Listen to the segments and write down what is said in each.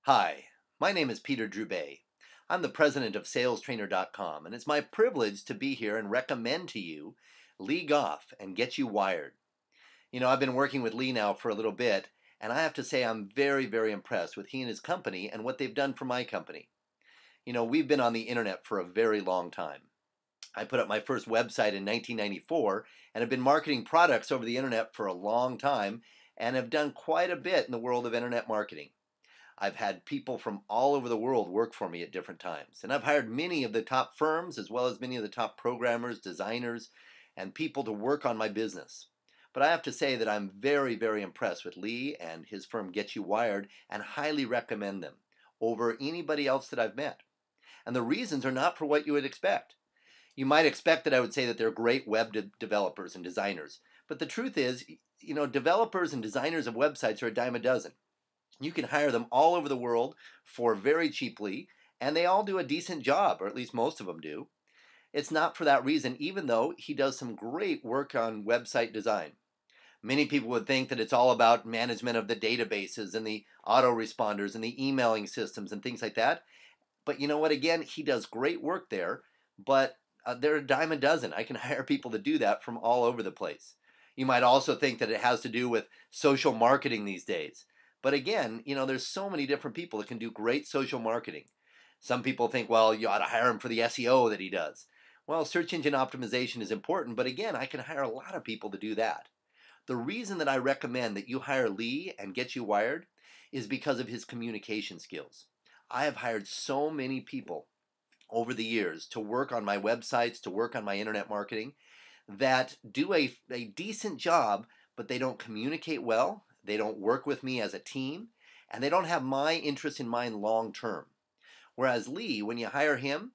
Hi, my name is Peter Droubay. I'm the president of SalesTrainer.com, and it's my privilege to be here and recommend to you League Off and Get You Wired. I've been working with Lee now for a little bit, and I have to say I'm very, very impressed with he and his company and what they've done for my company. We've been on the internet for a very long time. I put up my first website in 1994 and have been marketing products over the internet for a long time and have done quite a bit in the world of internet marketing. I've had people from all over the world work for me at different times. And I've hired many of the top firms as well as many of the top programmers, designers, and people to work on my business. But I have to say that I'm very, very impressed with Lee and his firm Get You Wired and highly recommend them over anybody else that I've met. And the reasons are not for what you would expect. You might expect that I would say that they're great developers and designers. But the truth is, developers and designers of websites are a dime a dozen. You can hire them all over the world for very cheaply, and they all do a decent job, or at least most of them do. It's not for that reason, even though he does some great work on website design. Many people would think that it's all about management of the databases and the autoresponders and the emailing systems and things like that. But you know what? Again, he does great work there, but they're a dime a dozen. I can hire people to do that from all over the place. You might also think that it has to do with social marketing these days. But again, there's so many different people that can do great social marketing. Some people think, well, you ought to hire him for the SEO that he does. Well, search engine optimization is important, but again, I can hire a lot of people to do that. The reason that I recommend that you hire Lee and Get You Wired is because of his communication skills. I have hired so many people over the years to work on my websites, to work on my internet marketing, that do a decent job, but they don't communicate well, they don't work with me as a team, and they don't have my interest in mind long term. Whereas Lee, when you hire him,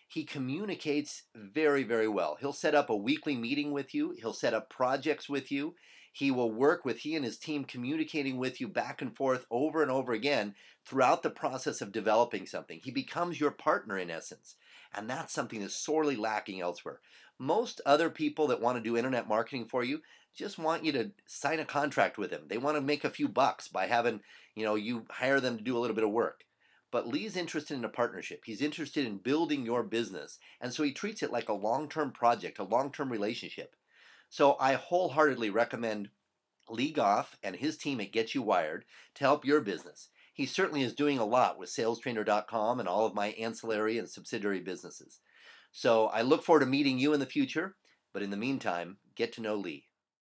he communicates very, very well. He'll set up a weekly meeting with you. He'll set up projects with you. He will work with he and his team communicating with you back and forth over and over again throughout the process of developing something. He becomes your partner in essence. And that's something that's sorely lacking elsewhere. Most other people that want to do internet marketing for you just want you to sign a contract with them. They want to make a few bucks by having, you hire them to do a little bit of work. But Lee's interested in a partnership. He's interested in building your business. And so he treats it like a long-term project, a long-term relationship. So I wholeheartedly recommend Lee Goff and his team at Get You Wired to help your business. He certainly is doing a lot with SalesTrainer.com and all of my ancillary and subsidiary businesses. So I look forward to meeting you in the future. But in the meantime, get to know Lee.